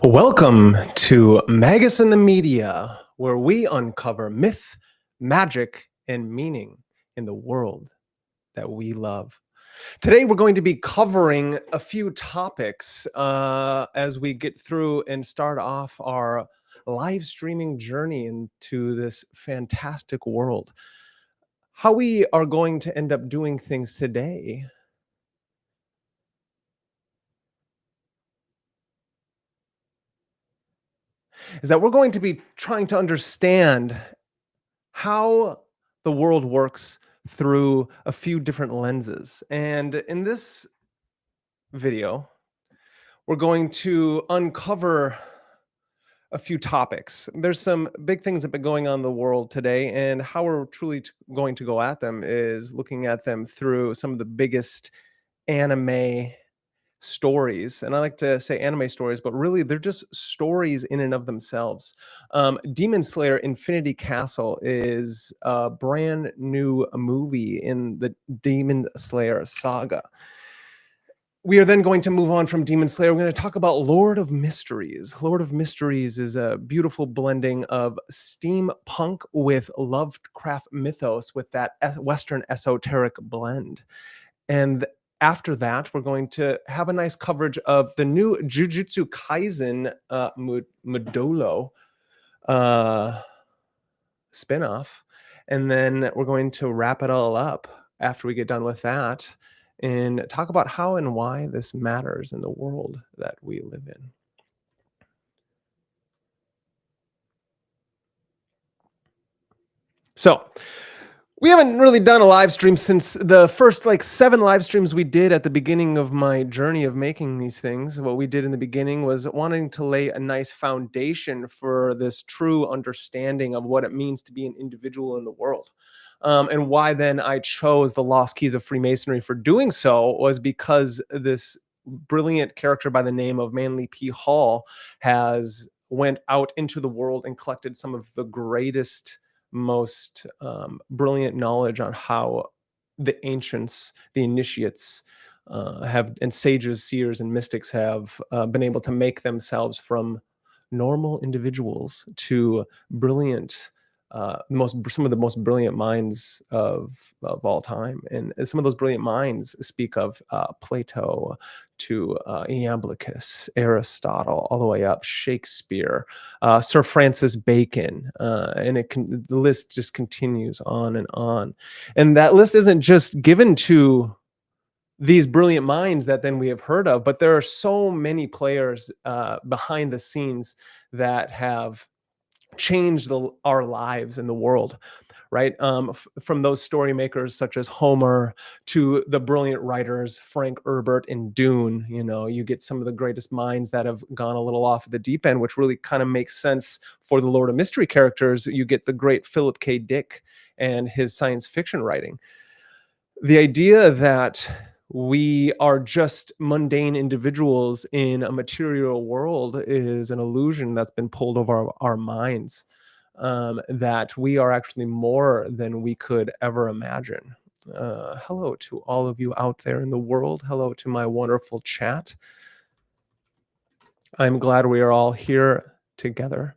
Welcome to Magus and the Media, where we uncover myth, magic, and meaning in the world that we love. Today, we're going to be covering a few topics as we get through and start off our live streaming journey into this fantastic world. How we are going to end up doing things today is that we're going to be trying to understand how the world works through a few different lenses. And in this video, we're going to uncover a few topics. There's some big things that have been going on in the world today, and how we're truly going to go at them is looking at them through some of the biggest anime stories. And I like to say anime stories, but really they're just stories in and of themselves. Demon Slayer Infinity Castle is a brand new movie in the Demon Slayer saga. We are then going to move on from Demon Slayer. We're going to talk about Lord of Mysteries. Lord of Mysteries is a beautiful blending of steampunk with Lovecraft mythos with that Western esoteric blend. And after that, we're going to have a nice coverage of the new Jujutsu Kaisen Modolo spinoff. And then we're going to wrap it all up after we get done with that and talk about how and why this matters in the world that we live in. So, we haven't really done a live stream since the first 7 live streams we did at the beginning of my journey of making these things. What we did in the beginning was wanting to lay a nice foundation for this true understanding of what it means to be an individual in the world. And why then I chose the Lost Keys of Freemasonry for doing so was because this brilliant character by the name of Manly P. Hall has went out into the world and collected some of the greatest, most brilliant knowledge on how the ancients, the initiates, and sages, seers, and mystics have been able to make themselves from normal individuals to brilliant, some of the most brilliant minds of all time. And some of those brilliant minds speak of Plato to Iamblichus, Aristotle, all the way up, Shakespeare, Sir Francis Bacon, and the list just continues on and on. And that list isn't just given to these brilliant minds that then we have heard of, but there are so many players behind the scenes that have changed our lives in the world, right? From those story makers such as Homer to the brilliant writers Frank Herbert and Dune. You get some of the greatest minds that have gone a little off the deep end, which really kind of makes sense for the Lord of Mystery characters. You get the great Philip K. Dick and his science fiction writing. The idea that we are just mundane individuals in a material world is an illusion that's been pulled over our minds, that we are actually more than we could ever imagine. Hello to all of you out there in the world. Hello to my wonderful chat. I'm glad we are all here together.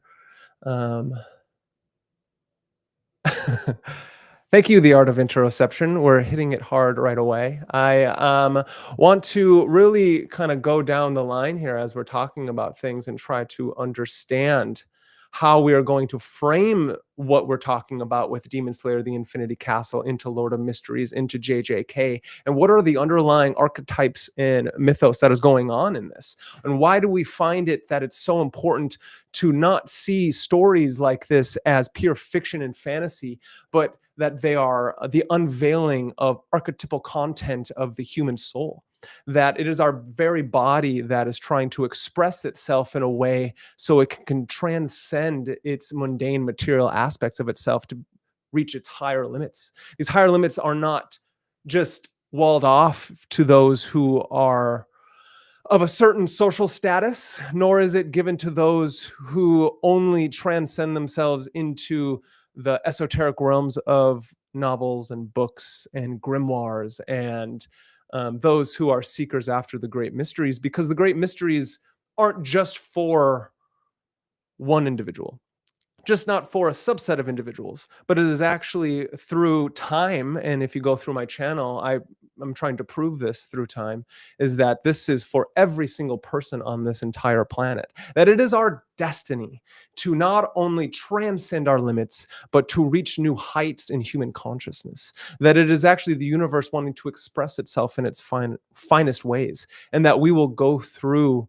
Thank you, The Art of Interoception. We're hitting it hard right away. I want to really kind of go down the line here as we're talking about things and try to understand how we are going to frame what we're talking about with Demon Slayer, the Infinity Castle, into Lord of Mysteries, into JJK, and what are the underlying archetypes and mythos that is going on in this, and why do we find it that it's so important to not see stories like this as pure fiction and fantasy, but that they are the unveiling of archetypal content of the human soul, that it is our very body that is trying to express itself in a way so it can transcend its mundane material aspects of itself to reach its higher limits. These higher limits are not just walled off to those who are of a certain social status, nor is it given to those who only transcend themselves into the esoteric realms of novels and books and grimoires and those who are seekers after the great mysteries, because the great mysteries aren't just for one individual, just not for a subset of individuals, but it is actually through time. And if you go through my channel, I'm trying to prove this through time, is that this is for every single person on this entire planet, that it is our destiny to not only transcend our limits, but to reach new heights in human consciousness, that it is actually the universe wanting to express itself in its finest ways, and that we will go through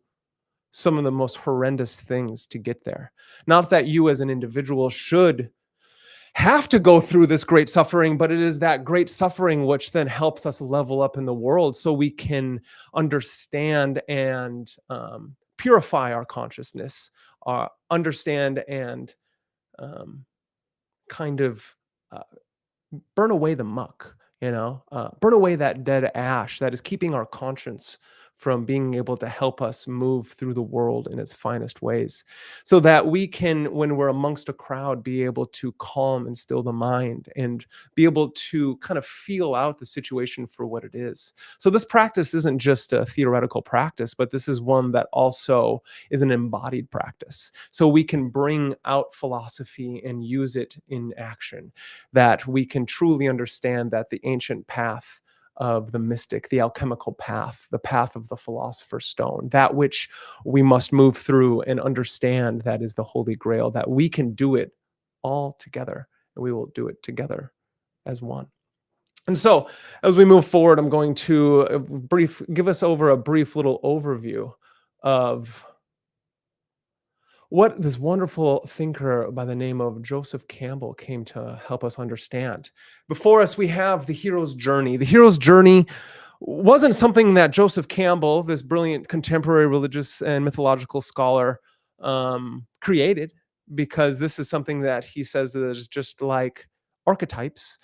some of the most horrendous things to get there. Not that you as an individual should have to go through this great suffering, but it is that great suffering which then helps us level up in the world so we can understand and purify our consciousness, understand and kind of uh, burn away the muck, burn away that dead ash that is keeping our conscience from being able to help us move through the world in its finest ways, so that we can, when we're amongst a crowd, be able to calm and still the mind and be able to kind of feel out the situation for what it is. So this practice isn't just a theoretical practice, but this is one that also is an embodied practice. So we can bring out philosophy and use it in action, that we can truly understand that the ancient path of the mystic, the alchemical path, the path of the philosopher's stone, that which we must move through and understand, that is the Holy Grail, that we can do it all together, and we will do it together as one. And so as we move forward, I'm going to give us over a brief little overview of what this wonderful thinker by the name of Joseph Campbell came to help us understand. Before us, we have the hero's journey. The hero's journey wasn't something that Joseph Campbell, this brilliant contemporary religious and mythological scholar, created, because this is something that he says that is just like archetypes,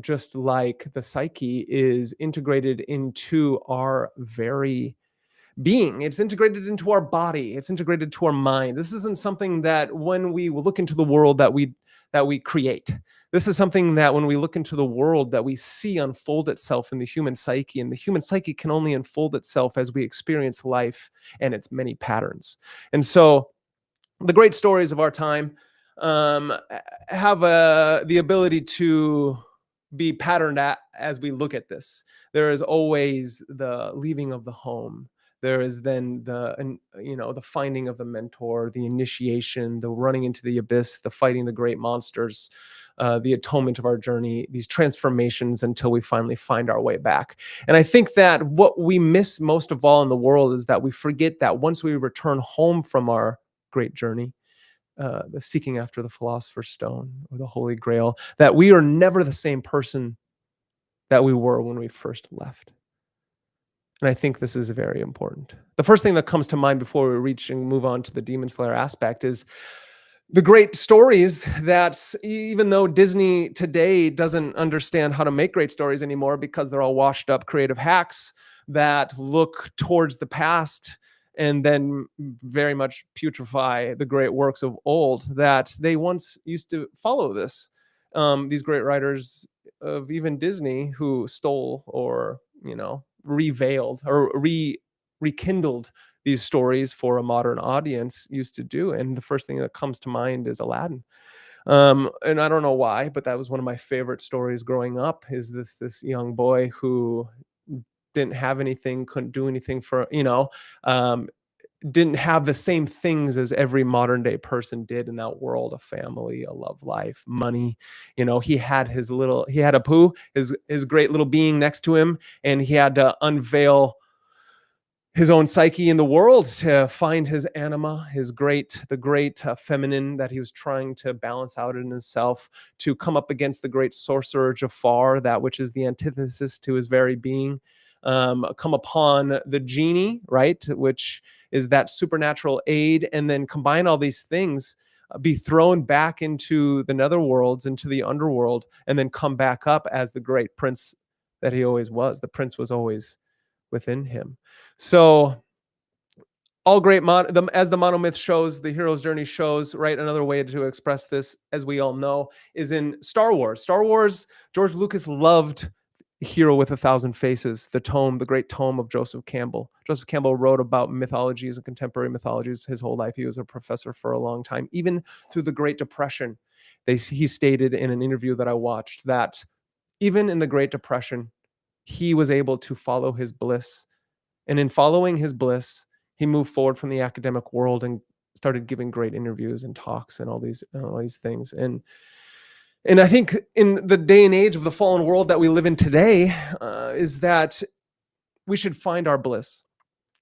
just like the psyche is integrated into our very being. It's integrated into our body. It's integrated to our mind. This isn't something that when we look into the world that we create. This is something that when we look into the world that we see unfold itself in the human psyche, and the human psyche can only unfold itself as we experience life and its many patterns. And so the great stories of our time have the ability to be patterned as we look at this. There is always the leaving of the home. There is then the finding of the mentor, the initiation, the running into the abyss, the fighting the great monsters, the atonement of our journey, these transformations until we finally find our way back. And I think that what we miss most of all in the world is that we forget that once we return home from our great journey, the seeking after the philosopher's stone or the Holy Grail, that we are never the same person that we were when we first left. And I think this is very important. The first thing that comes to mind before we reach and move on to the Demon Slayer aspect is the great stories that, even though Disney today doesn't understand how to make great stories anymore because they're all washed up creative hacks that look towards the past and then very much putrefy the great works of old, that they once used to follow this. These great writers of even Disney who stole or, revealed or rekindled these stories for a modern audience used to do. And the first thing that comes to mind is Aladdin. And I don't know why, but that was one of my favorite stories growing up, is this young boy who didn't have anything, couldn't do anything for, didn't have the same things as every modern day person did in that world: a family, a love life, money. He had Apu, his great little being next to him, and he had to unveil his own psyche in the world to find his anima, the great feminine that he was trying to balance out in himself, to come up against the great sorcerer Jafar, that which is the antithesis to his very being. Come upon the genie, right, which is that supernatural aid, and then combine all these things, be thrown back into the netherworlds, into the underworld, and then come back up as the great prince that he always was. The prince was always within him. So all great, as the monomyth shows, the hero's journey shows, right? Another way to express this, as we all know, is in Star Wars. George Lucas loved Hero with a Thousand Faces, the great tome of Joseph Campbell. Joseph Campbell wrote about mythologies and contemporary mythologies his whole life. He was a professor for a long time. Even through the Great Depression, he stated in an interview that I watched that even in the Great Depression, he was able to follow his bliss. And in following his bliss, he moved forward from the academic world and started giving great interviews and talks and all these things. And I think in the day and age of the fallen world that we live in today, is that we should find our bliss,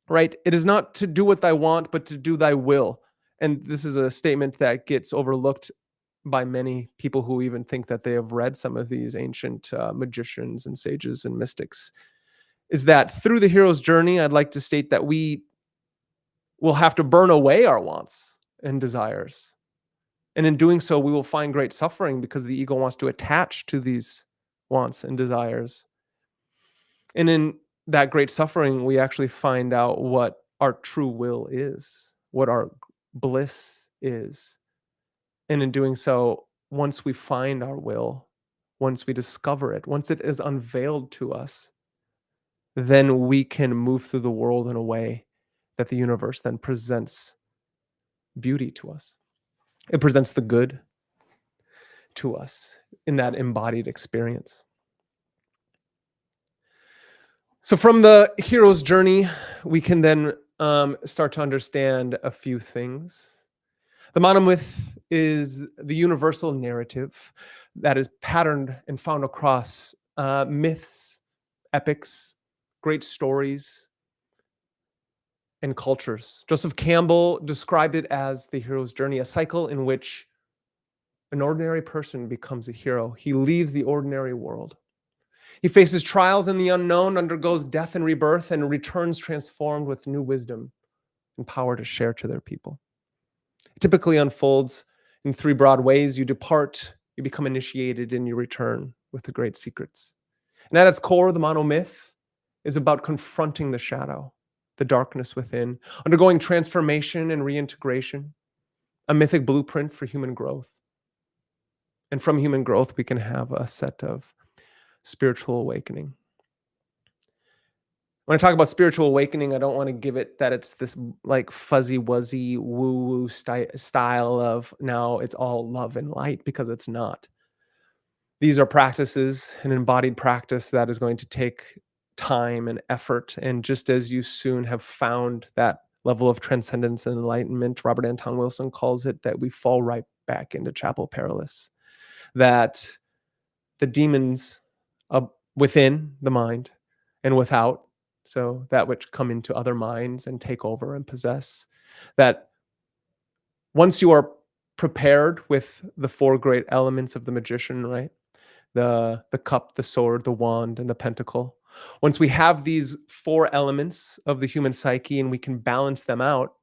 right? It is not to do what thy want, but to do thy will. And this is a statement that gets overlooked by many people who even think that they have read some of these ancient magicians and sages and mystics, is that through the hero's journey, I'd like to state that we will have to burn away our wants and desires. And in doing so, we will find great suffering because the ego wants to attach to these wants and desires. And in that great suffering, we actually find out what our true will is, what our bliss is. And in doing so, once we find our will, once we discover it, once it is unveiled to us, then we can move through the world in a way that the universe then presents beauty to us. It presents the good to us in that embodied experience. So from the hero's journey, we can then start to understand a few things. The monomyth is the universal narrative that is patterned and found across myths, epics, great stories, and cultures. Joseph Campbell described it as the hero's journey, a cycle in which an ordinary person becomes a hero. He leaves the ordinary world. He faces trials in the unknown, undergoes death and rebirth, and returns transformed with new wisdom and power to share to their people. It typically unfolds in three broad ways. You depart, you become initiated, and you return with the great secrets. And at its core, the monomyth is about confronting the shadow, the darkness within, undergoing transformation and reintegration, a mythic blueprint for human growth. And from human growth, we can have a set of spiritual awakening. When I talk about spiritual awakening, I don't want to give it that it's this like fuzzy wuzzy woo-woo style of now it's all love and light, because it's not. These are practices, an embodied practice that is going to take time and effort. And just as you soon have found that level of transcendence and enlightenment, Robert Anton Wilson calls it, that we fall right back into chapel perilous. That the demons within the mind and without, so that which come into other minds and take over and possess, that once you are prepared with the four great elements of the magician, right? The cup, the sword, the wand, and the pentacle. Once we have these four elements of the human psyche and we can balance them out,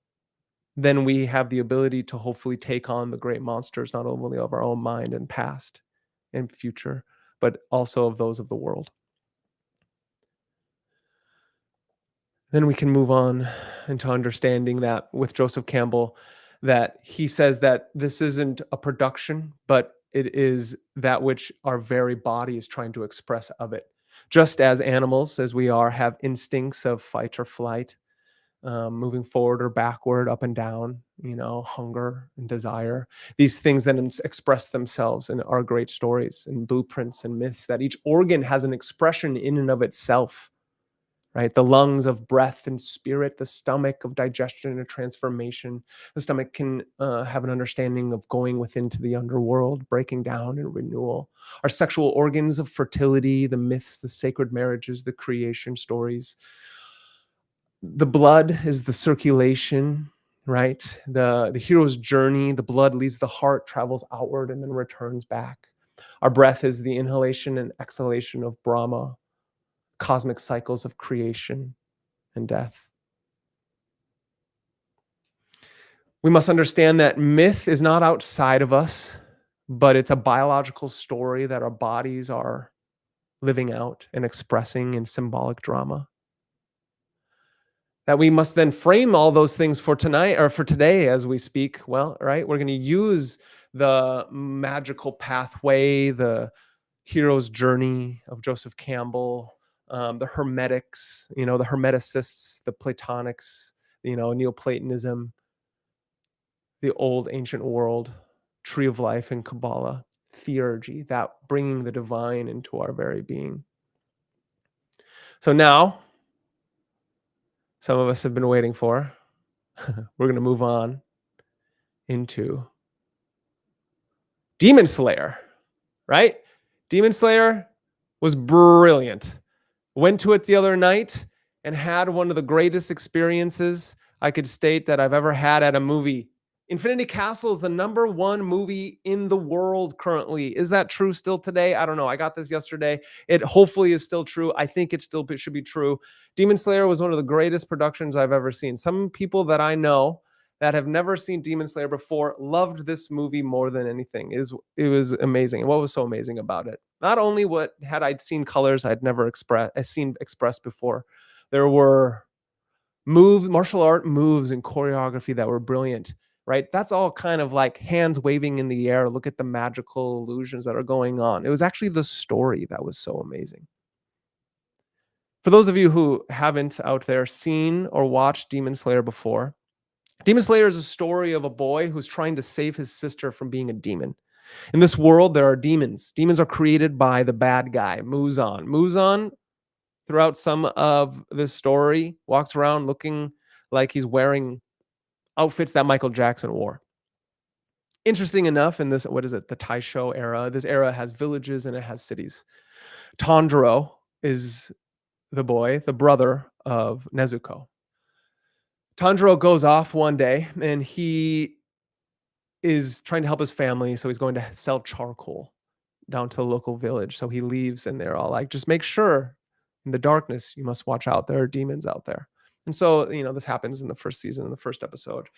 then we have the ability to hopefully take on the great monsters, not only of our own mind and past and future, but also of those of the world. Then we can move on into understanding that with Joseph Campbell, that he says that this isn't a production, but it is that which our very body is trying to express of it. Just as animals, as we are, have instincts of fight or flight, moving forward or backward, up and down, hunger and desire. These things then express themselves in our great stories and blueprints and myths, that each organ has an expression in and of itself, right? The lungs of breath and spirit, the stomach of digestion and transformation. The stomach can have an understanding of going within to the underworld, breaking down and renewal. Our sexual organs of fertility, the myths, the sacred marriages, the creation stories. The blood is the circulation, right? The hero's journey. The blood leaves the heart, travels outward, and then returns back. Our breath is the inhalation and exhalation of Brahma, cosmic cycles of creation and death. We must understand that myth is not outside of us, but it's a biological story that our bodies are living out and expressing in symbolic drama. That we must then frame all those things for tonight, or for today as we speak. Well, right, we're going to use the magical pathway, the hero's journey of Joseph Campbell, the Hermetics, the Hermeticists, the Platonics, Neoplatonism, the old ancient world, tree of life and Kabbalah, theurgy, that bringing the divine into our very being. So now, some of us have been waiting for, we're going to move on into Demon Slayer, right? Demon Slayer was brilliant. Went to it the other night and had one of the greatest experiences I could state that I've ever had at a movie. Infinity Castle is the #1 movie in the world currently. Is that true still today? I don't know. I got this yesterday. It hopefully is still true. I think it still should be true. Demon Slayer was one of the greatest productions I've ever seen. Some people that I know that have never seen Demon Slayer before loved this movie more than anything. It was amazing. And what was so amazing about it? Not only what had I seen colors I'd never seen expressed before, there were martial art moves and choreography that were brilliant, right? That's all kind of like hands waving in the air. Look at the magical illusions that are going on. It was actually the story that was so amazing. For those of you who haven't out there seen or watched Demon Slayer before, Demon Slayer is a story of a boy who's trying to save his sister from being a demon. In this world, there are demons. Demons are created by the bad guy, Muzan. Muzan, throughout some of this story, walks around looking like he's wearing outfits that Michael Jackson wore. Interesting enough, in this, the Taisho era, this era has villages and it has cities. Tanjiro is the boy, the brother of Nezuko. Tanjiro goes off one day and he is trying to help his family, so he's going to sell charcoal down to the local village. So he leaves and they're all like, just make sure in the darkness, you must watch out. There are demons out there. And so, this happens in the first season, in the first episode.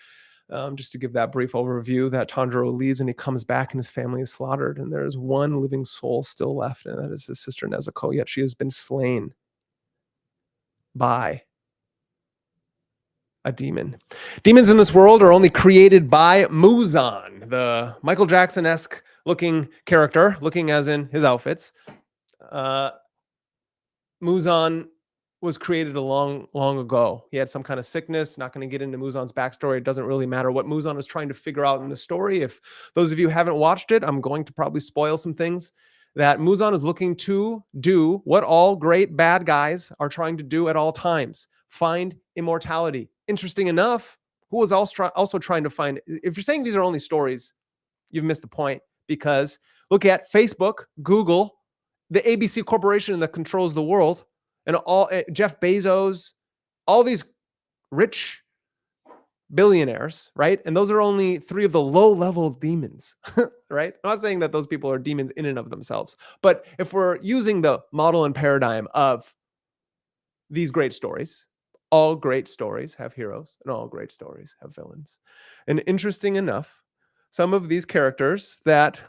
Just to give that brief overview, that Tanjiro leaves and he comes back and his family is slaughtered. And there is one living soul still left, and that is his sister Nezuko, yet she has been slain by a demon. Demons in this world are only created by Muzan, the Michael Jackson-esque looking character, looking as in his outfits. Muzan was created a long ago. He had some kind of sickness. Not going to get into Muzan's backstory. It doesn't really matter what Muzan is trying to figure out in the story. If those of you haven't watched it, I'm going to probably spoil some things. That Muzan is looking to do what all great bad guys are trying to do at all times: find immortality. Interesting enough, who was also trying to find, if you're saying these are only stories, you've missed the point, because look at Facebook, Google, the ABC corporation that controls the world, and all Jeff Bezos, all these rich billionaires, right? And those are only 3 of the low-level demons, right? I'm not saying that those people are demons in and of themselves, but if we're using the model and paradigm of these great stories, all great stories have heroes and all great stories have villains. And interesting enough, some of these characters that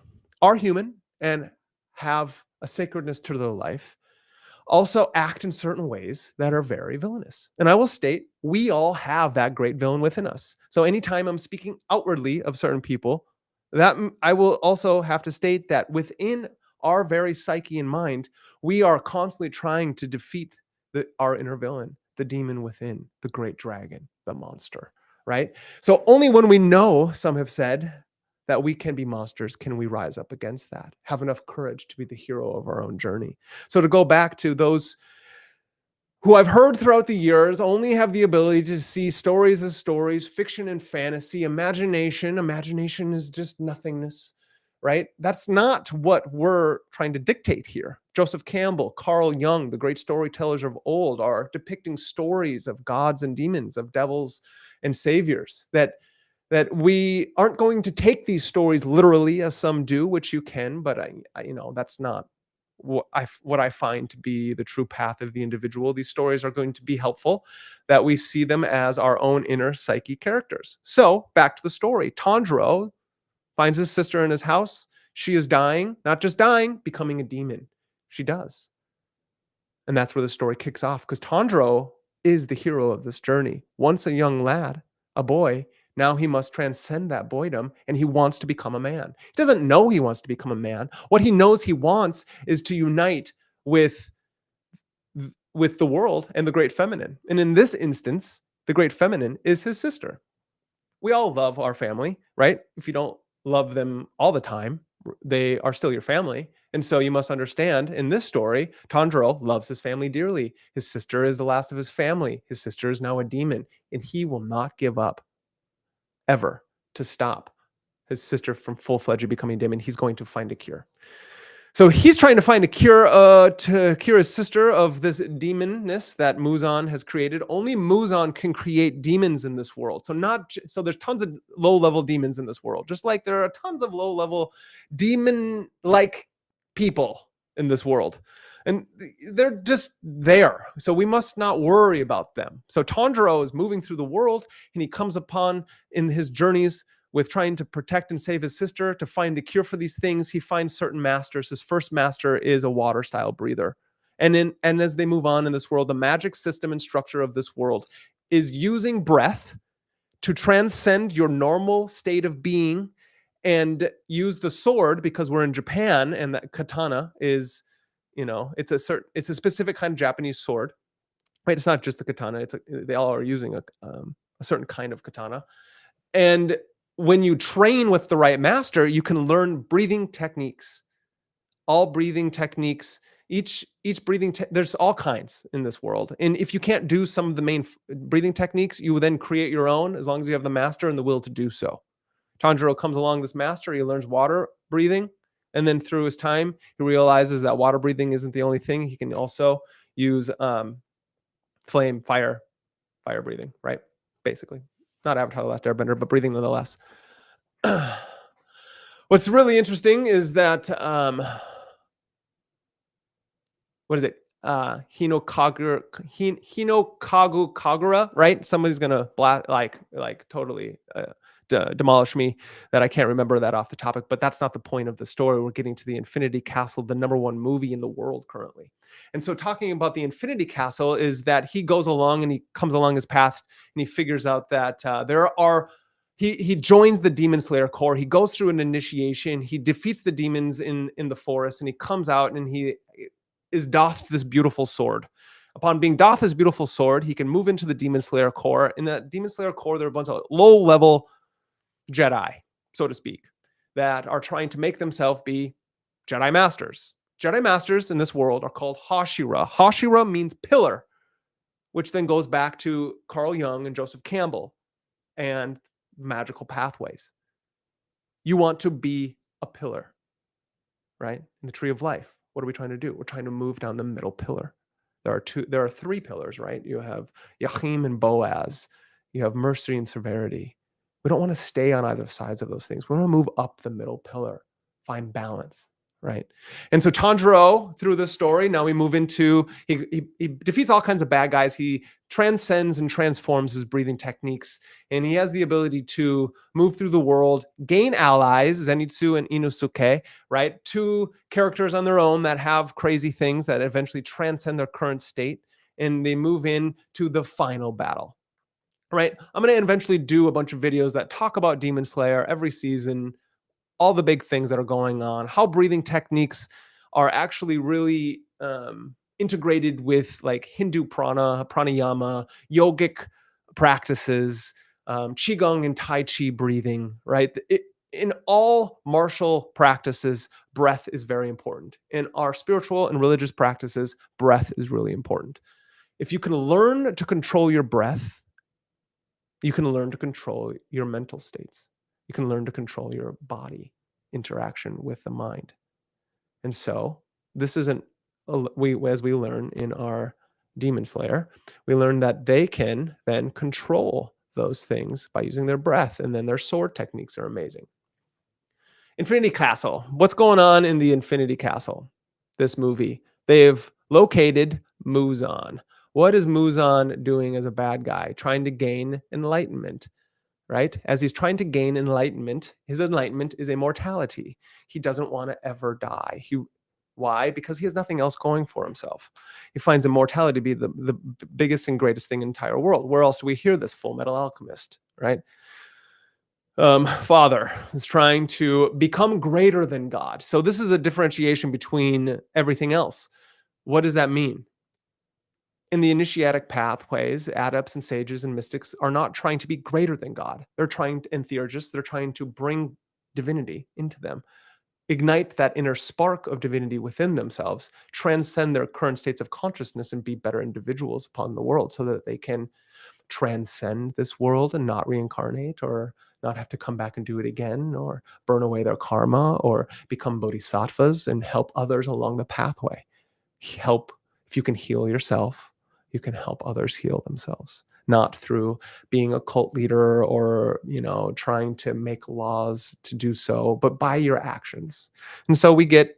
are human and have a sacredness to their life also act in certain ways that are very villainous. And I will state, we all have that great villain within us. So anytime I'm speaking outwardly of certain people, that I will also have to state that within our very psyche and mind, we are constantly trying to defeat our inner villain, the demon within, the great dragon, the monster, right? So only when we know, some have said, that we can be monsters, can we rise up against that, have enough courage to be the hero of our own journey. So to go back to those who I've heard throughout the years only have the ability to see stories as stories, fiction and fantasy, imagination. Imagination is just nothingness, right? That's not what we're trying to dictate here. Joseph Campbell, Carl Jung, the great storytellers of old, are depicting stories of gods and demons, of devils and saviors, that we aren't going to take these stories literally, as some do, which you can, but I that's not what I find to be the true path of the individual. These stories are going to be helpful, that we see them as our own inner psyche characters. So back to the story. Tanjiro finds his sister in his house. She is dying, not just dying, becoming a demon. She does. And that's where the story kicks off, because Tanjiro is the hero of this journey. Once a young lad, a boy, Now he must transcend that boydom, and he wants to become a man. He doesn't know he wants to become a man. What he knows he wants is to unite with the world and the great feminine. And in this instance, the great feminine is his sister. We all love our family, right? If you don't love them all the time, they are still your family. And so you must understand in this story, Tanjiro loves his family dearly. His sister is the last of his family. His sister is now a demon, and he will not give up ever to stop his sister from full-fledged becoming demon. He's going to find a cure. So he's trying to find a cure to cure his sister of this demonness that Muzan has created. Only Muzan can create demons in this world. So there's tons of low-level demons in this world, just like there are tons of low-level demon-like people in this world. And they're just there. So we must not worry about them. So Tanjiro is moving through the world, and he comes upon in his journeys with trying to protect and save his sister, to find the cure for these things, he finds certain masters. His first master is a water-style breather. And as they move on in this world, the magic system and structure of this world is using breath to transcend your normal state of being and use the sword, because we're in Japan and that katana is, it's a specific kind of Japanese sword. Right? It's not just the katana. They all are using a certain kind of katana. And when you train with the right master, you can learn breathing techniques. All breathing techniques, each breathing, there's all kinds in this world. And if you can't do some of the main breathing techniques, you then create your own, as long as you have the master and the will to do so. Tanjiro comes along this master, he learns water breathing, and then through his time, he realizes that water breathing isn't the only thing. He can also use fire breathing, right? Basically. Not Avatar the Last Airbender, but breathing nonetheless. What's really interesting is that what is it? Hinokagu Kagura, right? Somebody's gonna totally demolish me that I can't remember that off the topic, but that's not the point of the story. We're getting to the Infinity Castle, the #1 movie in the world currently. And so talking about the Infinity Castle is that he goes along and he comes along his path and he figures out that he joins the Demon Slayer Corps. He goes through an initiation. He defeats the demons in the forest, and he comes out and he is doffed this beautiful sword. Upon being doffed this beautiful sword, he can move into the Demon Slayer Corps. In that Demon Slayer Corps, there are a bunch of low-level Jedi, so to speak, that are trying to make themselves be Jedi Masters. Jedi Masters in this world are called Hashira. Hashira means pillar, which then goes back to Carl Jung and Joseph Campbell and magical pathways. You want to be a pillar, right? In the tree of life. What are we trying to do? We're trying to move down the middle pillar. There are 3 pillars, right? You have Yachim and Boaz. You have mercy and severity. We don't want to stay on either sides of those things. We want to move up the middle pillar, find balance, right? And so Tanjiro, through this story, now we move into, he defeats all kinds of bad guys. He transcends and transforms his breathing techniques, and he has the ability to move through the world, gain allies, Zenitsu and Inosuke, right? 2 characters on their own that have crazy things that eventually transcend their current state, and they move into the final battle. Right? I'm going to eventually do a bunch of videos that talk about Demon Slayer every season, all the big things that are going on, how breathing techniques are actually really integrated with like Hindu pranayama, yogic practices, qigong and tai chi breathing, right? In all martial practices, breath is very important. In our spiritual and religious practices, breath is really important. If you can learn to control your breath, you can learn to control your mental states. You can learn to control your body interaction with the mind. And so this isn't, as we learn in our Demon Slayer, we learn that they can then control those things by using their breath, and then their sword techniques are amazing. Infinity Castle. What's going on in the Infinity Castle? This movie. They've located Muzan. What is Muzan doing as a bad guy? Trying to gain enlightenment, right? As he's trying to gain enlightenment, his enlightenment is immortality. He doesn't want to ever die. Why? Because he has nothing else going for himself. He finds immortality to be the biggest and greatest thing in the entire world. Where else do we hear this? Full Metal Alchemist, right? Father is trying to become greater than God. So this is a differentiation between everything else. What does that mean? In the initiatic pathways, adepts and sages and mystics are not trying to be greater than God. They're trying to, and theurgists, they're trying to bring divinity into them, ignite that inner spark of divinity within themselves, transcend their current states of consciousness, and be better individuals upon the world so that they can transcend this world and not reincarnate or not have to come back and do it again or burn away their karma or become bodhisattvas and help others along the pathway. Help, if you can heal yourself, you can help others heal themselves, not through being a cult leader or, trying to make laws to do so, but by your actions. And so we get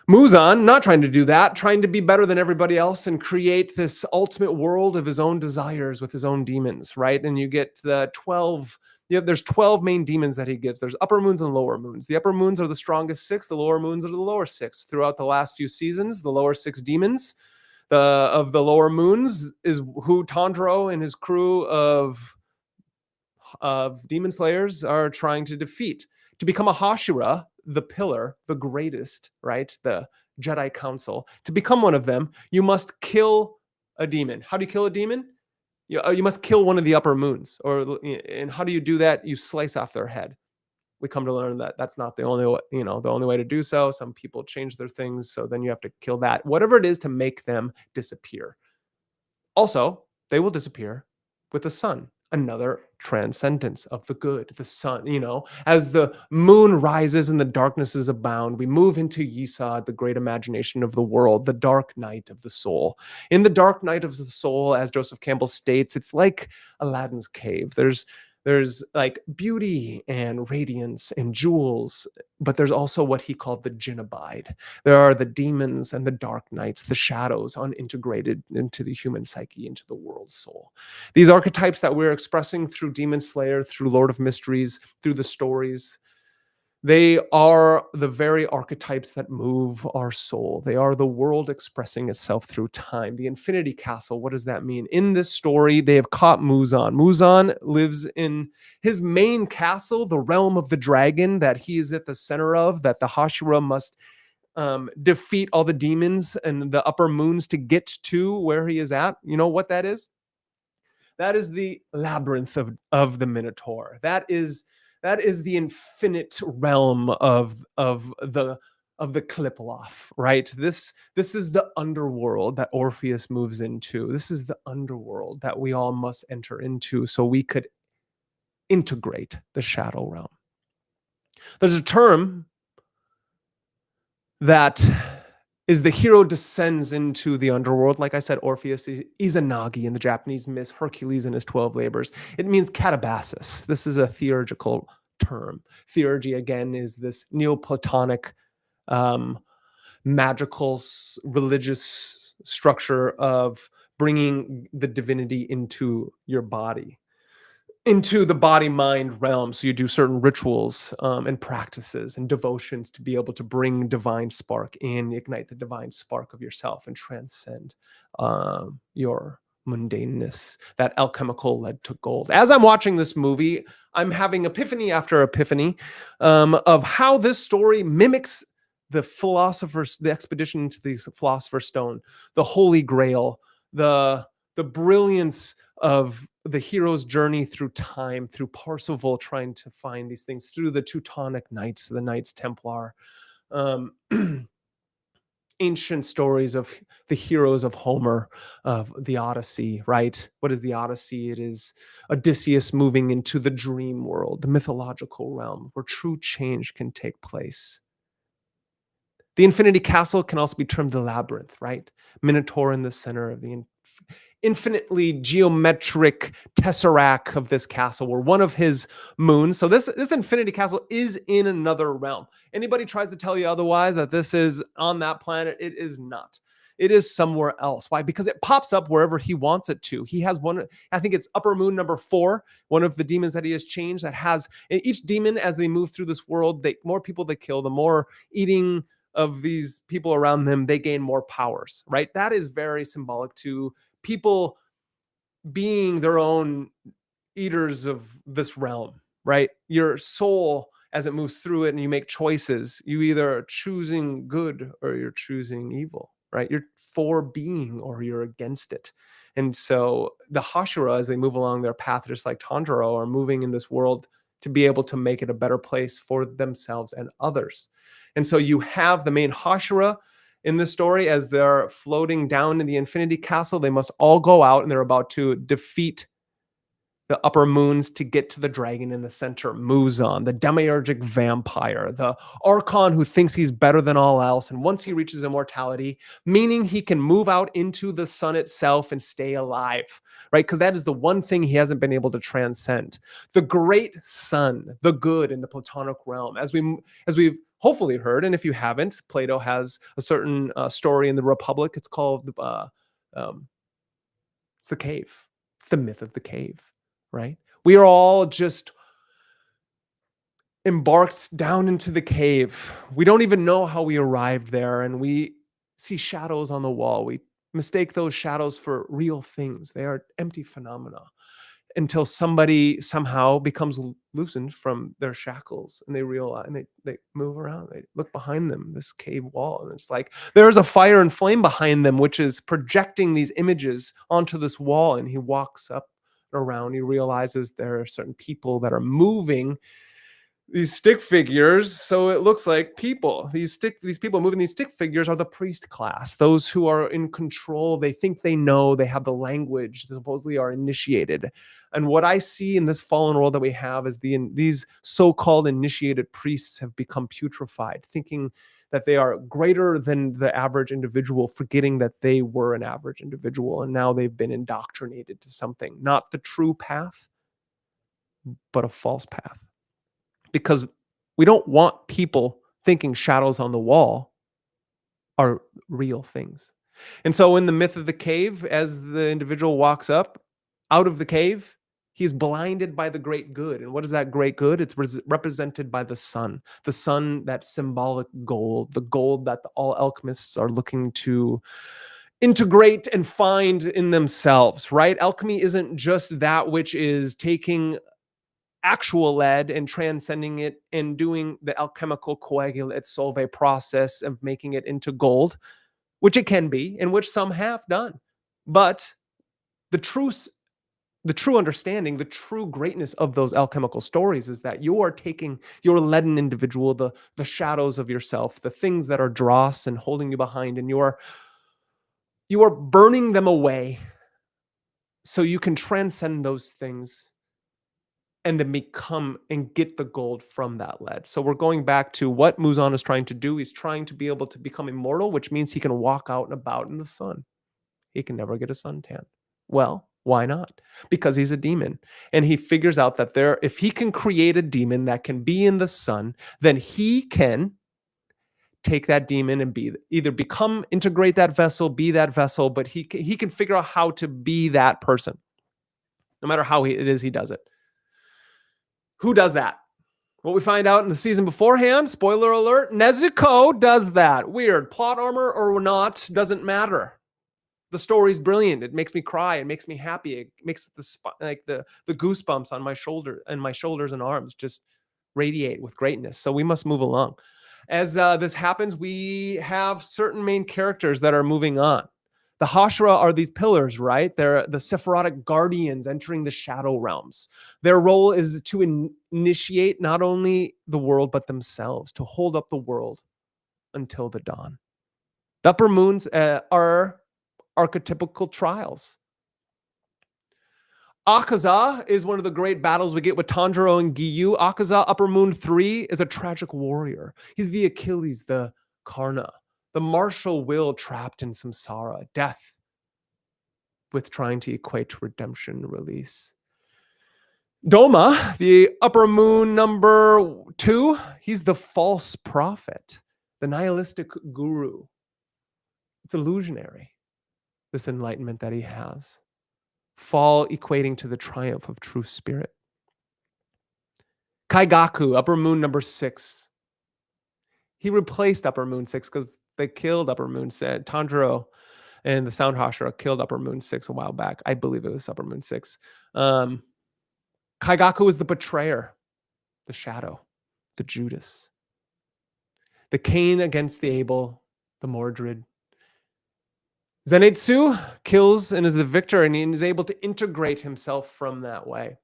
Muzan not trying to do that, trying to be better than everybody else and create this ultimate world of his own desires with his own demons, right? And you get the 12, there's 12 main demons that he gives. There's upper moons and lower moons. The upper moons are the strongest six, the lower moons are the lower six. Throughout the last few seasons, the lower six demons of the lower moons is who Tandro and his crew of demon slayers are trying to defeat. To become a Hashira, the pillar, the greatest, right? The Jedi Council. To become one of them, you must kill a demon. How do you kill a demon? You must kill one of the upper moons. And how do you do that? You slice off their head. We come to learn that that's not the only way, the only way to do so. Some people change their things, so then you have to kill that. Whatever it is to make them disappear. Also, they will disappear with the sun, another transcendence of the good. The sun, as the moon rises and the darknesses abound, we move into Yesod, the great imagination of the world, the dark night of the soul. In the dark night of the soul, as Joseph Campbell states, it's like Aladdin's cave. There's like beauty and radiance and jewels, but there's also what he called the jinn abide. There are the demons and the dark nights, the shadows unintegrated into the human psyche, into the world soul. These archetypes that we're expressing through Demon Slayer, through Lord of Mysteries, through the stories, they are the very archetypes that move our soul. They are the world expressing itself through time. The Infinity Castle, what does that mean? In this story, they have caught Muzan. Muzan lives in his main castle, the realm of the dragon that he is at the center of, that the Hashira must defeat all the demons and the upper moons to get to where he is at. You know what that is? That is the labyrinth of the Minotaur. That is the infinite realm of the Klipalof, right? This is the underworld that Orpheus moves into. This is the underworld that we all must enter into so we could integrate the shadow realm. There's a term that is the hero descends into the underworld. Like I said, Orpheus is Izanagi in the Japanese myth, Hercules in his 12 labors. It means catabasis. This is a theurgical term. Theurgy, again, is this Neoplatonic magical religious structure of bringing the divinity into your body, into the body-mind realm. So you do certain rituals and practices and devotions to be able to bring divine spark in, ignite the divine spark of yourself and transcend your mundaneness. That alchemical lead to gold. As I'm watching this movie, I'm having epiphany after epiphany of how this story mimics the expedition to the Philosopher's Stone, the Holy Grail, the brilliance of the hero's journey through time, through Parsifal trying to find these things, through the Teutonic Knights, the Knights Templar, ancient stories of the heroes of Homer, of the Odyssey, right? What is the Odyssey? It is Odysseus moving into the dream world, the mythological realm, where true change can take place. The Infinity Castle can also be termed the labyrinth, right? Minotaur in the center of the infinitely geometric tesseract of this castle, where one of his moons. So this Infinity Castle is in another realm. Anybody tries to tell you otherwise, that this is on that planet, it is not. It is somewhere else. Why? Because it pops up wherever he wants it to. He has one, I think it's upper moon number 4, one of the demons that he has changed, that has each demon, as they move through this world, the more people they kill, the more eating of these people around them, they gain more powers, right? That is very symbolic to people being their own eaters of this realm. right? Your soul, as it moves through it and you make choices, you either are choosing good or you're choosing evil, right? You're for being or you're against it. And so the Hashira, as they move along their path, just like Tanjiro, are moving in this world to be able to make it a better place for themselves and others. And so you have the main Hashira in this story as they're floating down in the Infinity Castle. They must all go out and they're about to defeat the upper moons to get to the dragon in the center, Muzan, the demiurgic vampire, the archon who thinks he's better than all else. And once he reaches immortality, meaning he can move out into the sun itself and stay alive, right? Because that is the one thing he hasn't been able to transcend. The great sun, the good in the Platonic realm, as we've hopefully heard, and if you haven't, Plato has a certain story in the Republic. It's called it's the cave. It's the myth of the cave. Right? We are all just embarked down into the cave. We don't even know how we arrived there, and we see shadows on the wall. We mistake those shadows for real things. They are empty phenomena until somebody somehow becomes loosened from their shackles and they realize and they move around. They look behind them, this cave wall, and it's like there's a fire and flame behind them, which is projecting these images onto this wall. And he walks up around, he realizes there are certain people that are moving these stick figures, so it looks like people. These people moving these stick figures are the priest class, those who are in control. They think they know, they have the language, they supposedly are initiated. And what I see in this fallen world that we have is these so-called initiated priests have become putrefied, thinking that they are greater than the average individual, forgetting that they were an average individual, and now they've been indoctrinated to something, not the true path, but a false path. Because we don't want people thinking shadows on the wall are real things. And so in the myth of the cave, as the individual walks up out of the cave, he's blinded by the great good. And what is that great good? It's represented by the sun, that symbolic gold, the gold that all alchemists are looking to integrate and find in themselves, right? Alchemy isn't just that which is taking actual lead and transcending it and doing the alchemical coagulate et solve process of making it into gold, which it can be, and which some have done. But the true understanding, the true greatness of those alchemical stories is that you are taking your leaden individual, the shadows of yourself, the things that are dross and holding you behind, and you are burning them away so you can transcend those things and then become and get the gold from that lead. So we're going back to what Muzan is trying to do. He's trying to be able to become immortal, which means he can walk out and about in the sun. He can never get a suntan. Well, why not? Because he's a demon. And he figures out that if he can create a demon that can be in the sun, then he can take that demon and integrate that vessel, be that vessel, but he can figure out how to be that person. No matter how it is he does it. Who does that? What we find out in the season beforehand, spoiler alert, Nezuko does that. Weird. Plot armor or not, doesn't matter. The story's brilliant. It makes me cry. It makes me happy. It makes the goosebumps on my shoulder and my shoulders and arms just radiate with greatness. So we must move along. As this happens, we have certain main characters that are moving on. The Hashira are these pillars, right? They're the Sephirotic guardians entering the shadow realms. Their role is to initiate not only the world, but themselves, to hold up the world until the dawn. The upper moons are archetypical trials. Akaza is one of the great battles we get with Tanjiro and Giyu. Akaza, Upper Moon 3, is a tragic warrior. He's the Achilles, the Karna, the martial will trapped in samsara, death, with trying to equate to redemption, release. Doma, the Upper Moon number 2, he's the false prophet, the nihilistic guru. It's illusionary, this enlightenment that he has. Fall equating to the triumph of true spirit. Kaigaku, Upper Moon number 6. He replaced Upper Moon 6 because they killed Upper Moon 6. Tanjiro and the Sound Hashira killed Upper Moon 6 a while back. I believe it was Upper Moon 6. Kaigaku is the betrayer. the shadow, the Judas. The Cain against the Abel, the Mordred. Zenitsu kills and is the victor, and he is able to integrate himself from that way.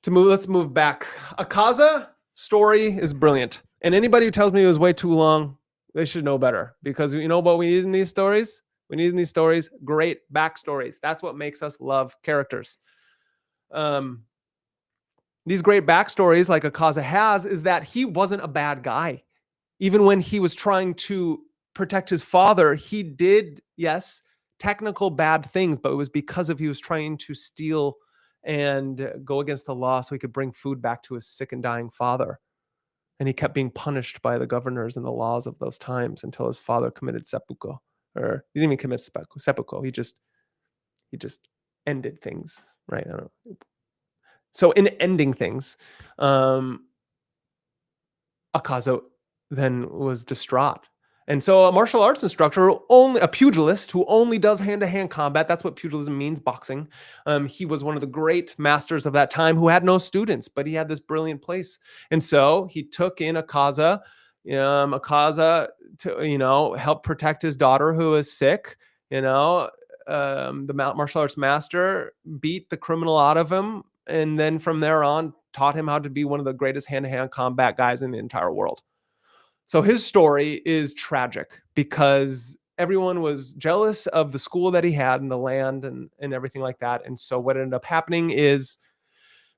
Let's move back. Akaza story is brilliant. And anybody who tells me it was way too long, they should know better. Because you know what we need in these stories? We need in these stories great backstories. That's what makes us love characters. These great backstories like Akaza has is that he wasn't a bad guy. Even when he was trying to protect his father, he did, yes, technical bad things, but it was because he was trying to steal and go against the law so he could bring food back to his sick and dying father. And he kept being punished by the governors and the laws of those times until his father committed seppuku. Or he didn't even commit seppuku. He just ended things, right? I don't know. So in ending things, Akaza then was distraught. And so a martial arts instructor, a pugilist who only does hand-to-hand combat, that's what pugilism means, boxing. He was one of the great masters of that time who had no students, but he had this brilliant place. And so he took in Akaza to, help protect his daughter who was sick. The martial arts master beat the criminal out of him. And then from there on, taught him how to be one of the greatest hand-to-hand combat guys in the entire world. So his story is tragic because everyone was jealous of the school that he had and the land and everything like that. And so what ended up happening is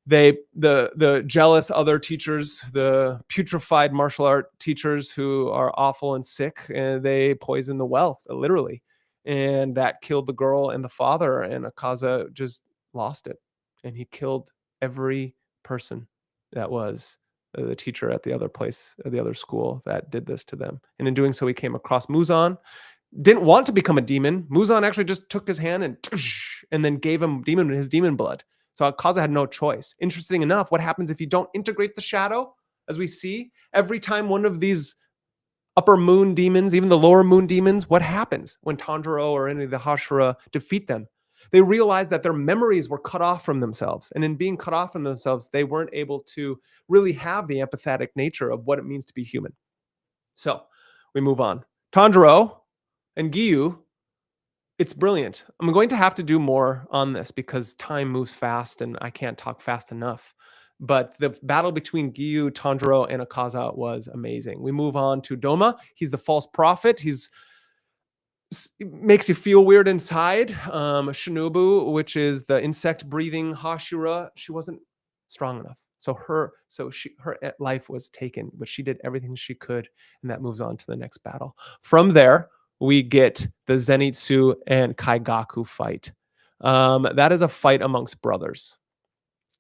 the jealous other teachers, the putrefied martial art teachers who are awful and sick, and they poisoned the well, literally. And that killed the girl and the father, and Akaza just lost it. And he killed every person that was the teacher at the other place, the other school that did this to them. And in doing so, he came across Muzan. Didn't want to become a demon. Muzan actually just took his hand and then gave him his demon blood. So Akaza had no choice. Interesting enough, what happens if you don't integrate the shadow? As we see, every time one of these upper moon demons, even the lower moon demons, what happens when Tanjiro or any of the Hashira defeat them? They realized that their memories were cut off from themselves. And in being cut off from themselves, they weren't able to really have the empathetic nature of what it means to be human. So we move on. Tanjiro and Giyu, it's brilliant. I'm going to have to do more on this because time moves fast and I can't talk fast enough. But the battle between Giyu, Tanjiro, and Akaza was amazing. We move on to Doma. He's the false prophet. Makes you feel weird inside. Shinobu, which is the insect-breathing Hashira, she wasn't strong enough. So her life was taken, but she did everything she could, and that moves on to the next battle. From there, we get the Zenitsu and Kaigaku fight. That is a fight amongst brothers.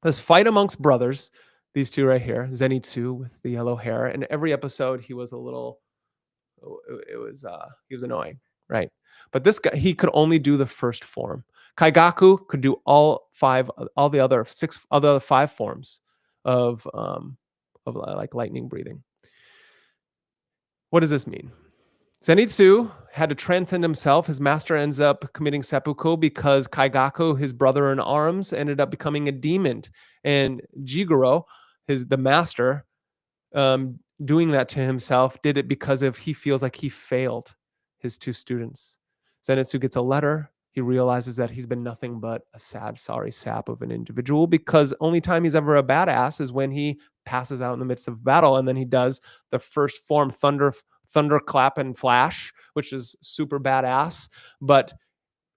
This fight amongst brothers, these two right here, Zenitsu with the yellow hair, and every episode he was he was annoying. Right. But this guy, he could only do the first form. Kaigaku could do all the other five forms of like lightning breathing. What does this mean? Zenitsu had to transcend himself. His master ends up committing seppuku because Kaigaku, his brother in arms, ended up becoming a demon. And Jigoro, the master, doing that to himself, did it because he feels like he failed his two students. Zenitsu gets a letter. He realizes that he's been nothing but a sad, sorry sap of an individual because only time he's ever a badass is when he passes out in the midst of battle, and then he does the first form, thunderclap and flash, which is super badass. But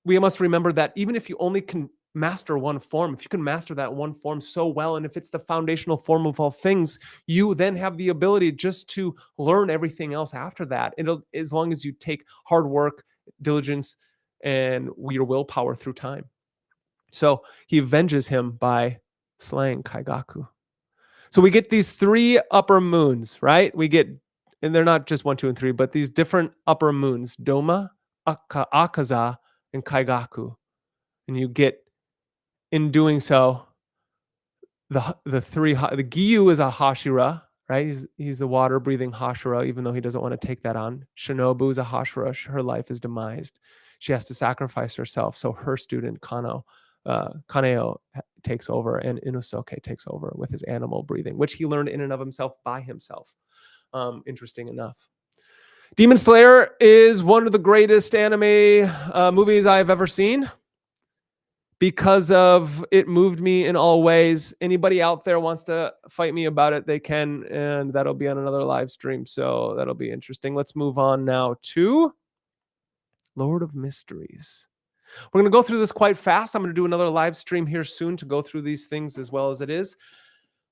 we must remember that even if you only can master one form, if you can master that one form so well, and if it's the foundational form of all things, you then have the ability just to learn everything else after that. As long as you take hard work, diligence, and your willpower through time. So he avenges him by slaying Kaigaku. So we get these three upper moons, right? And they're not just 1, 2, and 3, but these different upper moons, Doma, Akaza, and Kaigaku. And you get, in doing so, the Giyu is a Hashira, right? He's the water breathing Hashira, even though he doesn't want to take that on. Shinobu is a Hashira. Her life is demised. She has to sacrifice herself so her student Kano Kaneo takes over and Inosuke takes over with his animal breathing, which he learned in and of himself by himself. Interesting enough. Demon Slayer is one of the greatest anime movies I've ever seen because of it moved me in all ways. Anybody out there wants to fight me about it, they can, and that'll be on another live stream. So that'll be interesting. Let's move on now to Lord of Mysteries. We're going to go through this quite fast. I'm going to do another live stream here soon to go through these things as well as it is.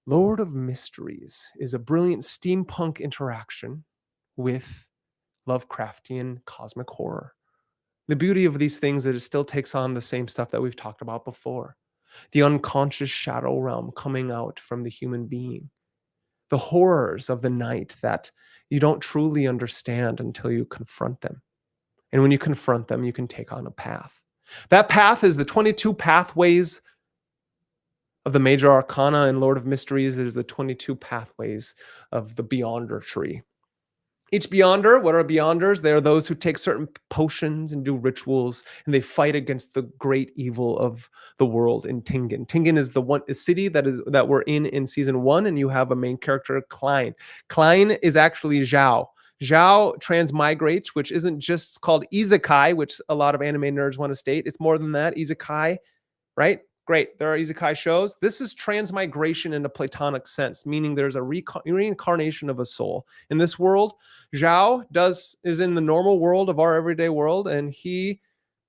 Lord of Mysteries is a brilliant steampunk interaction with Lovecraftian cosmic horror. The beauty of these things is it still takes on the same stuff that we've talked about before. The unconscious shadow realm coming out from the human being. The horrors of the night that you don't truly understand until you confront them. And when you confront them, you can take on a path. That path is the 22 pathways of the major arcana, and Lord of Mysteries is the 22 pathways of the Beyonder tree. Each Beyonder, what are Beyonders? They are those who take certain potions and do rituals, and they fight against the great evil of the world in Tingen. Tingen is the city that we're in season 1, and you have a main character, Klein. Klein is actually Zhao. Zhao transmigrates, which isn't just called isekai, which a lot of anime nerds want to state. It's more than that. Isekai, right? Great. There are isekai shows. This is transmigration in a Platonic sense, meaning there's a reincarnation of a soul. In this world, Zhao is in the normal world of our everyday world, and he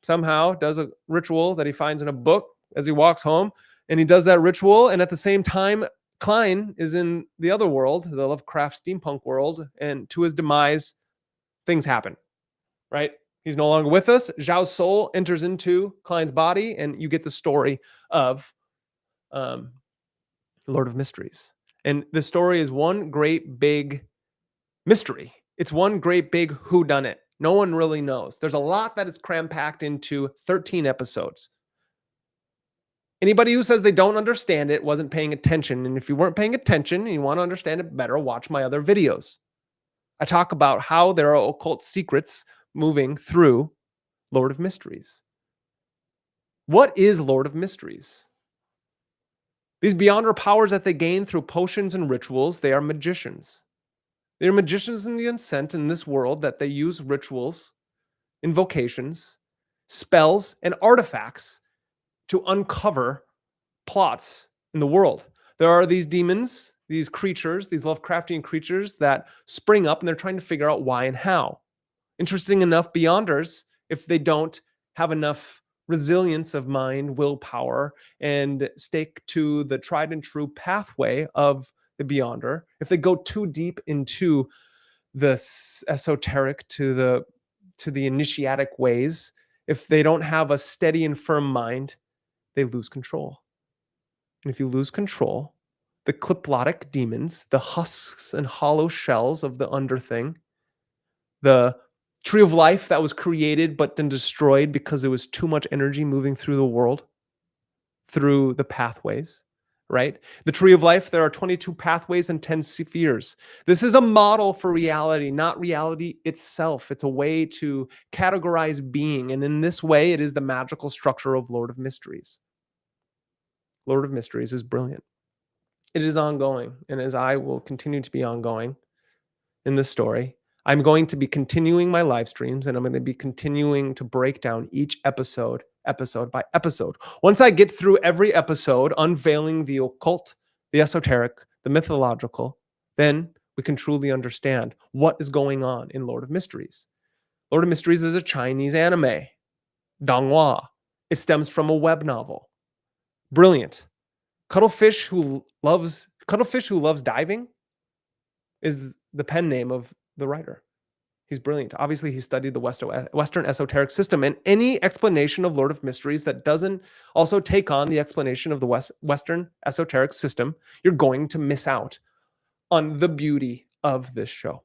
somehow does a ritual that he finds in a book as he walks home, and he does that ritual, and at the same time, Klein is in the other world, the Lovecraft steampunk world, and to his demise, things happen, right? He's no longer with us. Zhao's soul enters into Klein's body, and you get the story of Lord of Mysteries. And the story is one great big mystery. It's one great big whodunit. No one really knows. There's a lot that is cram-packed into 13 episodes. Anybody who says they don't understand it wasn't paying attention. And if you weren't paying attention and you want to understand it better, watch my other videos. I talk about how there are occult secrets moving through Lord of Mysteries. What is Lord of Mysteries? These Beyonder powers that they gain through potions and rituals, they are magicians. They are magicians in the ascent in this world that they use rituals, invocations, spells, and artifacts to uncover plots in the world. There are these demons, these creatures, these Lovecraftian creatures that spring up, and they're trying to figure out why and how. Interesting enough, Beyonders, if they don't have enough resilience of mind, willpower, and stick to the tried and true pathway of the Beyonder, if they go too deep into the esoteric, to the initiatic ways, if they don't have a steady and firm mind, they lose control. And if you lose control, the cliplotic demons, the husks and hollow shells of the underthing, the tree of life that was created but then destroyed because there was too much energy moving through the world, through the pathways, right? The tree of life, there are 22 pathways and 10 spheres. This is a model for reality, not reality itself. It's a way to categorize being. And in this way, it is the magical structure of Lord of Mysteries. Lord of Mysteries is brilliant. It is ongoing. And as I will continue to be ongoing in this story, I'm going to be continuing my live streams, and I'm going to be continuing to break down each episode by episode. Once I get through every episode, unveiling the occult, the esoteric, the mythological, then we can truly understand what is going on in Lord of Mysteries. Lord of Mysteries is a Chinese anime, Donghua. It stems from a web novel. Brilliant. Cuttlefish who loves diving is the pen name of the writer. He's brilliant. Obviously, he studied the Western esoteric system, and any explanation of Lord of Mysteries that doesn't also take on the explanation of the Western esoteric system, you're going to miss out on the beauty of this show.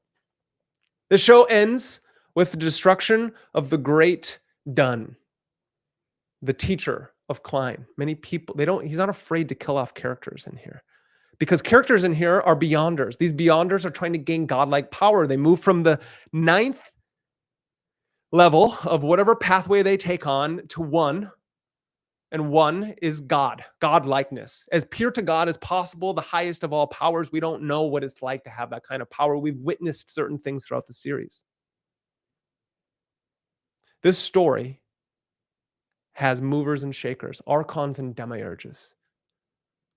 The show ends with the destruction of the great Dun, the teacher of Klein. Many people, he's not afraid to kill off characters in here, because characters in here are Beyonders. These Beyonders are trying to gain godlike power. They move from the 9th level of whatever pathway they take on to 1, and one is God, godlikeness. As pure to God as possible, the highest of all powers. We don't know what it's like to have that kind of power. We've witnessed certain things throughout the series. This story has movers and shakers, archons and demiurges,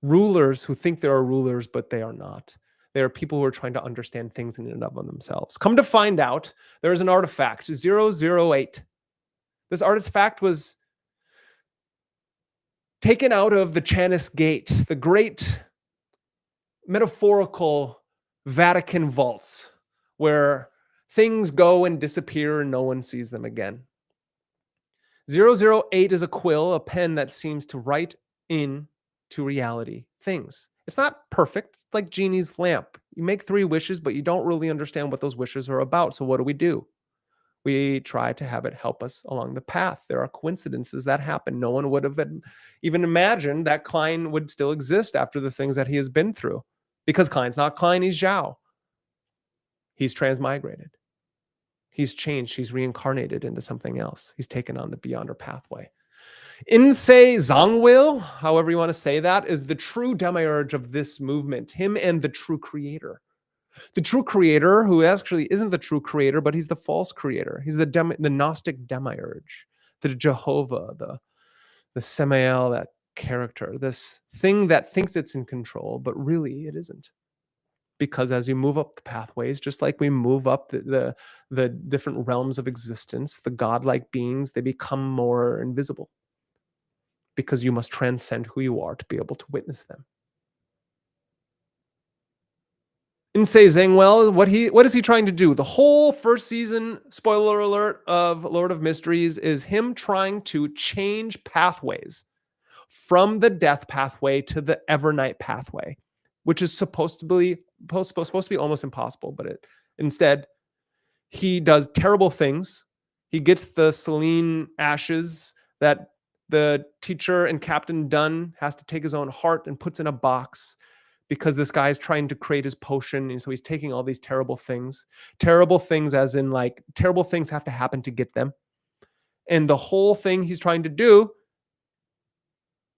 rulers who think they are rulers, but they are not. They are people who are trying to understand things in and of themselves. Come to find out, there is an artifact, 008. This artifact was taken out of the Chanis Gate, the great metaphorical Vatican vaults, where things go and disappear and no one sees them again. 008 is a quill, a pen that seems to write in to reality things. It's not perfect. It's like Genie's lamp. You make 3 wishes, but you don't really understand what those wishes are about. So what do? We try to have it help us along the path. There are coincidences that happen. No one would have even imagined that Klein would still exist after the things that he has been through. Because Klein's not Klein, he's Zhao. He's transmigrated. He's changed. He's reincarnated into something else. He's taken on the Beyonder pathway. Insei Zangwil, however you want to say that, is the true demiurge of this movement. Him and the true creator. The true creator, who actually isn't the true creator, but he's the false creator. He's the Gnostic demiurge, the Jehovah, the Samael, that character, this thing that thinks it's in control, but really it isn't. Because as you move up the pathways, just like we move up the different realms of existence, the godlike beings, they become more invisible. Because you must transcend who you are to be able to witness them. Insei Zangwell, what is he trying to do? The whole first season, spoiler alert, of Lord of Mysteries is him trying to change pathways from the death pathway to the Evernight pathway, which is supposed to be almost impossible, but instead he does terrible things. He gets the Selene ashes that the teacher and Captain Dunn has to take his own heart and puts in a box because this guy is trying to create his potion, and so he's taking all these terrible things as in like terrible things have to happen to get them. And the whole thing he's trying to do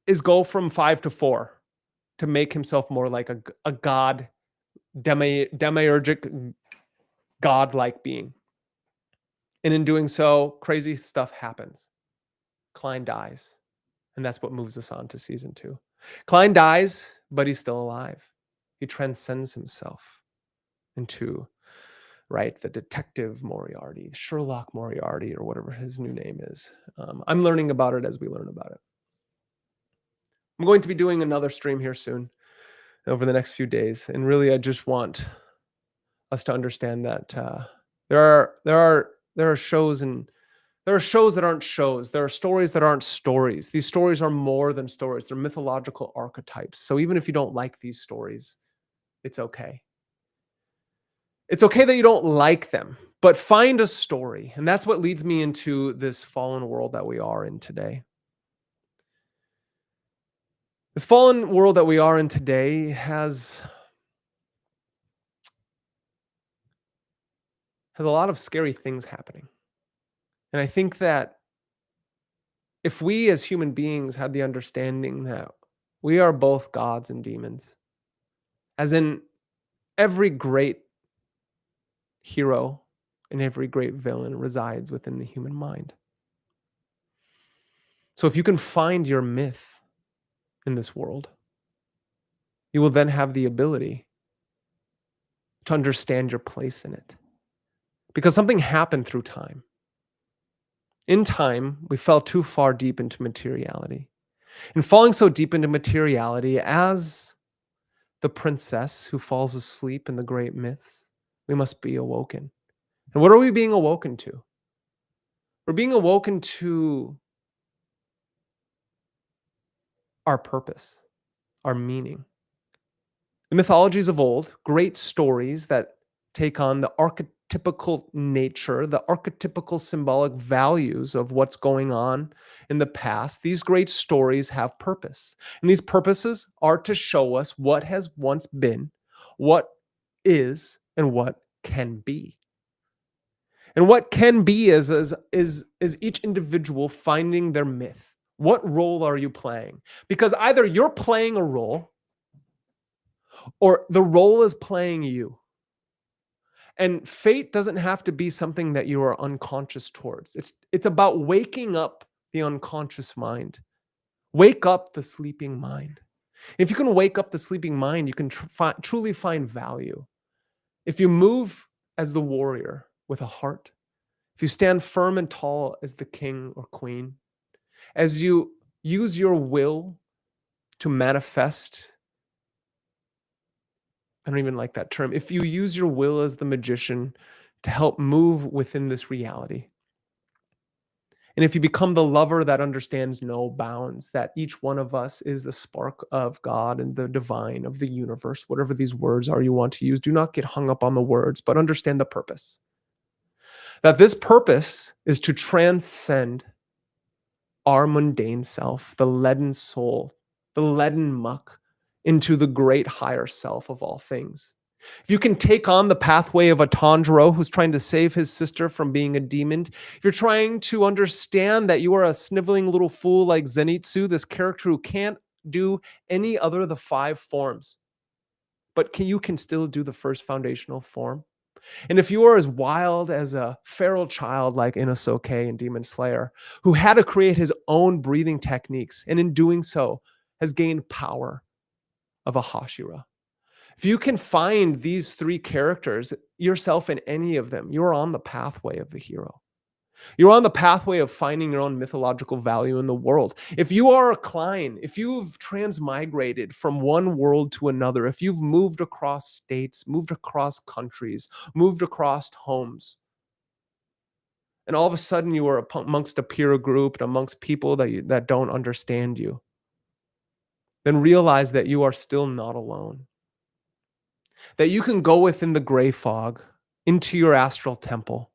is go from 5 to 4 to make himself more like a god, demiurgic, godlike being. And in doing so, crazy stuff happens. Klein dies. And that's what moves us on to season 2. Klein dies, but he's still alive. He transcends himself into, right, the detective Moriarty, Sherlock Moriarty, or whatever his new name is. I'm learning about it as we learn about it. I'm going to be doing another stream here soon, over the next few days. And really, I just want us to understand that there are shows and there are shows that aren't shows. There are stories that aren't stories. These stories are more than stories. They're mythological archetypes. So even if you don't like these stories, it's okay. It's okay that you don't like them, but find a story. And that's what leads me into this fallen world that we are in today. This fallen world that we are in today has a lot of scary things happening. And I think that if we as human beings had the understanding that we are both gods and demons, as in every great hero and every great villain resides within the human mind. So if you can find your myth in this world, you will then have the ability to understand your place in it. Because something happened through time. In time, we fell too far deep into materiality. And falling so deep into materiality, as the princess who falls asleep in the great myths, we must be awoken. And what are we being awoken to? We're being awoken to our purpose, our meaning. The mythologies of old, great stories that take on the archetypical nature, the archetypical symbolic values of what's going on in the past. These great stories have purpose. And these purposes are to show us what has once been, what is, and what can be. And what can be is each individual finding their myth, What role are you playing? Because either you're playing a role or the role is playing you. And fate doesn't have to be something that you are unconscious towards. It's about waking up the unconscious mind. Wake up the sleeping mind. If you can wake up the sleeping mind, you can truly find value. If you move as the warrior with a heart, if you stand firm and tall as the king or queen, as you use your will to manifest, I don't even like that term. If you use your will as the magician to help move within this reality, and if you become the lover that understands no bounds, that each one of us is the spark of God and the divine of the universe, whatever these words are you want to use, do not get hung up on the words, but understand the purpose. That this purpose is to transcend our mundane self, the leaden soul, the leaden muck, into the great higher self of all things. If you can take on the pathway of a Tanjiro who's trying to save his sister from being a demon, if you're trying to understand that you are a sniveling little fool like Zenitsu, this character who can't do any other of the 5 forms, but you can still do the first foundational form. And if you are as wild as a feral child like Inosuke in Demon Slayer, who had to create his own breathing techniques, and in doing so has gained power of a Hashira. If you can find these 3 characters, yourself in any of them, you're on the pathway of the hero. You're on the pathway of finding your own mythological value in the world. If you are a Klein, if you've transmigrated from one world to another, if you've moved across states, moved across countries, moved across homes, and all of a sudden you are amongst a peer group and amongst people that don't understand you, then realize that you are still not alone. That you can go within the gray fog into your astral temple,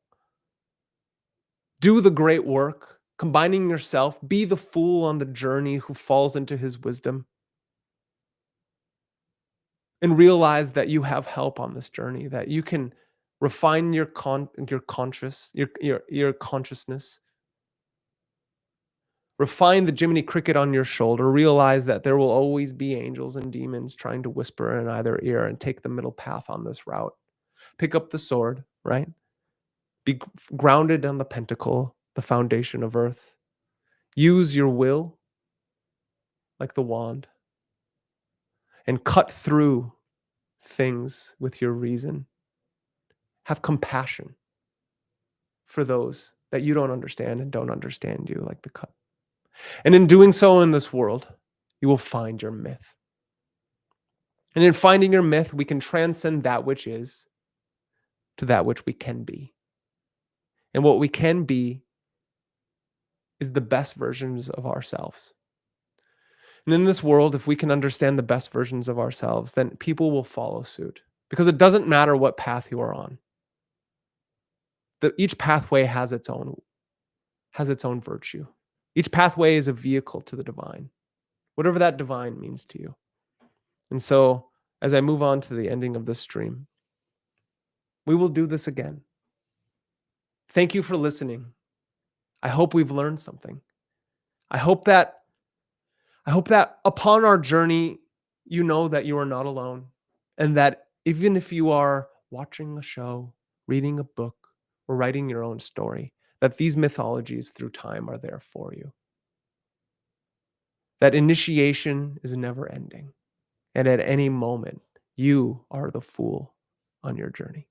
do the great work, combining yourself, be the fool on the journey who falls into his wisdom, and realize that you have help on this journey, that you can refine your consciousness, refine the Jiminy Cricket on your shoulder, realize that there will always be angels and demons trying to whisper in either ear, and take the middle path on this route. Pick up the sword, right? Be grounded on the pentacle, the foundation of earth. Use your will like the wand and cut through things with your reason. Have compassion for those that you don't understand and don't understand you like the cup. And in doing so in this world, you will find your myth. And in finding your myth, we can transcend that which is to that which we can be. And what we can be is the best versions of ourselves. And in this world, if we can understand the best versions of ourselves, then people will follow suit. Because it doesn't matter what path you are on. Each pathway has its own virtue. Each pathway is a vehicle to the divine, whatever that divine means to you. And so, as I move on to the ending of this stream, we will do this again. Thank you for listening. I hope we've learned something. I hope that upon our journey, you know that you are not alone, and that even if you are watching a show, reading a book, or writing your own story, that these mythologies through time are there for you. That initiation is never ending, and at any moment, you are the fool on your journey.